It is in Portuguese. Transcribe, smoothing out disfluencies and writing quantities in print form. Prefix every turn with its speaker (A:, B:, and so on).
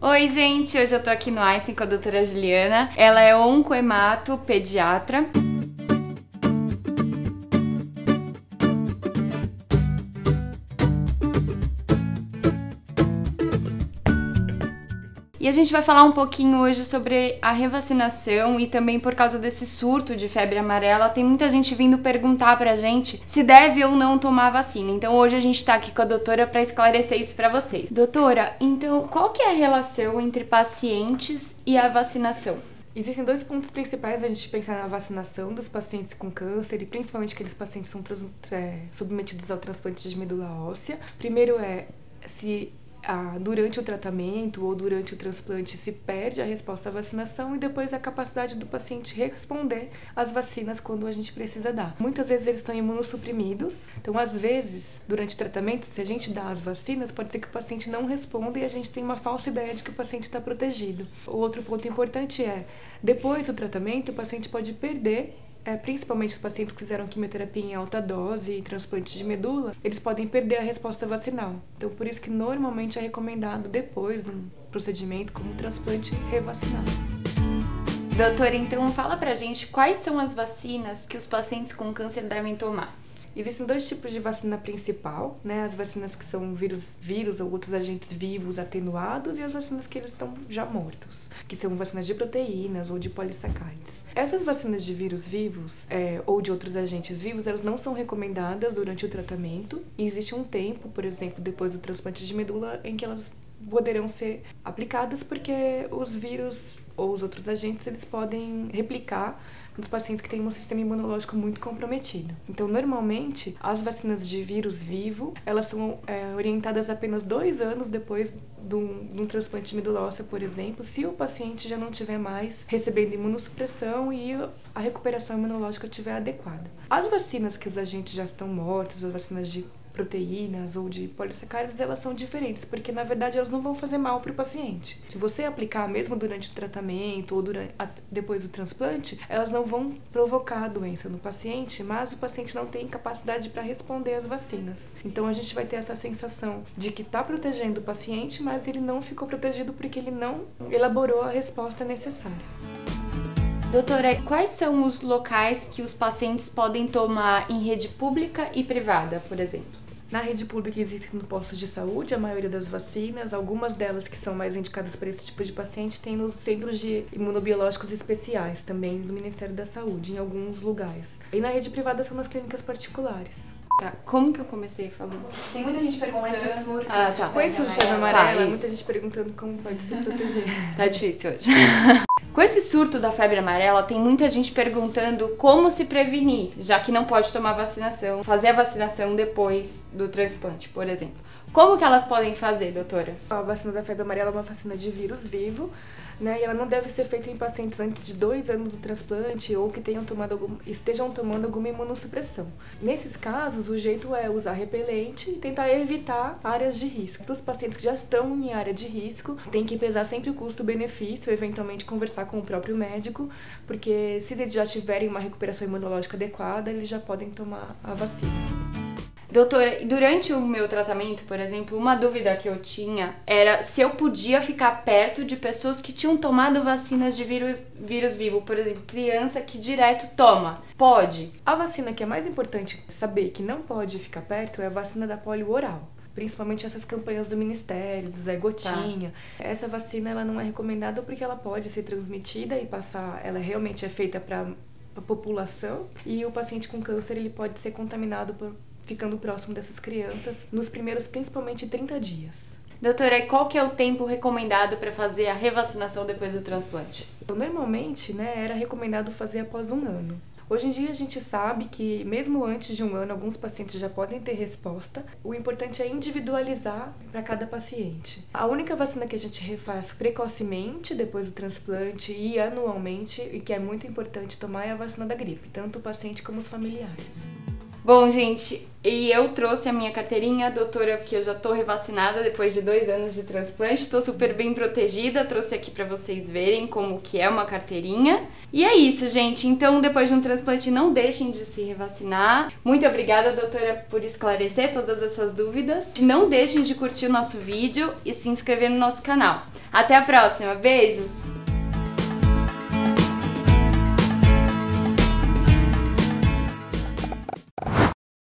A: Oi, gente! Hoje eu tô aqui no Einstein com a doutora Juliana. Ela é oncohemato pediatra. E a gente vai falar um pouquinho hoje sobre a revacinação e também por causa desse surto de febre amarela, tem muita gente vindo perguntar pra gente se deve ou não tomar vacina. Então hoje a gente tá aqui com a doutora pra esclarecer isso pra vocês. Doutora, então qual que é a relação entre pacientes e a vacinação?
B: Existem dois pontos principais da gente pensar na vacinação dos pacientes com câncer e principalmente aqueles pacientes que são submetidos ao transplante de medula óssea. Primeiro é se durante o tratamento ou durante o transplante se perde a resposta à vacinação e depois a capacidade do paciente responder às vacinas quando a gente precisa dar. Muitas vezes eles estão imunossuprimidos, então às vezes durante o tratamento, se a gente dá as vacinas, pode ser que o paciente não responda e a gente tem uma falsa ideia de que o paciente está protegido. O outro ponto importante é, depois do tratamento, o paciente pode perder principalmente os pacientes que fizeram quimioterapia em alta dose e transplante de medula, eles podem perder a resposta vacinal. Então, por isso que normalmente é recomendado depois do procedimento como transplante revacinado.
A: Doutora, então fala pra gente quais são as vacinas que os pacientes com câncer devem tomar.
B: Existem dois tipos de vacina principal, né? As vacinas que são vírus ou outros agentes vivos atenuados e as vacinas que eles estão já mortos, que são vacinas de proteínas ou de polissacárides. Essas vacinas de vírus vivos ou de outros agentes vivos, elas não são recomendadas durante o tratamento e existe um tempo, por exemplo, depois do transplante de medula, em que elas poderão ser aplicadas porque os vírus ou os outros agentes, eles podem replicar nos pacientes que têm um sistema imunológico muito comprometido. Então, normalmente, as vacinas de vírus vivo, elas são orientadas apenas 2 anos depois de um transplante de medula óssea, por exemplo, se o paciente já não tiver mais recebendo imunossupressão e a recuperação imunológica estiver adequada. As vacinas que os agentes já estão mortos, as vacinas de proteínas ou de polissacárides, elas são diferentes, porque na verdade elas não vão fazer mal para o paciente. Se você aplicar mesmo durante o tratamento ou depois do transplante, elas não vão provocar doença no paciente, mas o paciente não tem capacidade para responder às vacinas. Então a gente vai ter essa sensação de que está protegendo o paciente, mas ele não ficou protegido porque ele não elaborou a resposta necessária.
A: Doutora, quais são os locais que os pacientes podem tomar em rede pública e privada, por exemplo?
B: Na rede pública existem no postos de saúde a maioria das vacinas, algumas delas que são mais indicadas para esse tipo de paciente tem nos centros de imunobiológicos especiais, também do Ministério da Saúde, em alguns lugares. E na rede privada são nas clínicas particulares.
A: Tá, como que eu comecei falando?
C: Tem muita gente perguntando surto.
A: Tá.
B: Com esse surto amarelo,
A: Tá,
B: muita gente perguntando como pode se proteger.
A: Tá difícil hoje. Com esse surto da febre amarela, tem muita gente perguntando como se prevenir, já que não pode tomar vacinação, fazer a vacinação depois do transplante, por exemplo. Como que elas podem fazer, doutora?
B: A vacina da febre amarela é uma vacina de vírus vivo, né? E ela não deve ser feita em pacientes antes de 2 anos do transplante ou que estejam tomando alguma imunossupressão. Nesses casos, o jeito é usar repelente e tentar evitar áreas de risco. Para os pacientes que já estão em área de risco, tem que pesar sempre o custo-benefício, eventualmente conversar com o próprio médico, porque se eles já tiverem uma recuperação imunológica adequada, eles já podem tomar a vacina.
A: Doutora, durante o meu tratamento, por exemplo, uma dúvida que eu tinha era se eu podia ficar perto de pessoas que tinham tomado vacinas de vírus vivo, por exemplo, criança que direto toma. Pode?
B: A vacina que é mais importante saber que não pode ficar perto é a vacina da polio oral. Principalmente essas campanhas do Ministério, do Zé Gotinha. Tá. Essa vacina ela não é recomendada porque ela pode ser transmitida e ela realmente é feita para a população e o paciente com câncer ele pode ser contaminado ficando próximo dessas crianças nos primeiros, principalmente, 30 dias.
A: Doutora, e qual que é o tempo recomendado para fazer a revacinação depois do transplante?
B: Normalmente, era recomendado fazer após 1 ano. Hoje em dia a gente sabe que mesmo antes de 1 ano alguns pacientes já podem ter resposta. O importante é individualizar para cada paciente. A única vacina que a gente refaz precocemente depois do transplante e anualmente, e que é muito importante tomar, é a vacina da gripe, tanto o paciente como os familiares.
A: Bom, gente, e eu trouxe a minha carteirinha, doutora, porque eu já tô revacinada depois de 2 anos de transplante, tô super bem protegida, trouxe aqui pra vocês verem como que é uma carteirinha. E é isso, gente, então depois de um transplante não deixem de se revacinar. Muito obrigada, doutora, por esclarecer todas essas dúvidas. Não deixem de curtir o nosso vídeo e se inscrever no nosso canal. Até a próxima, beijos!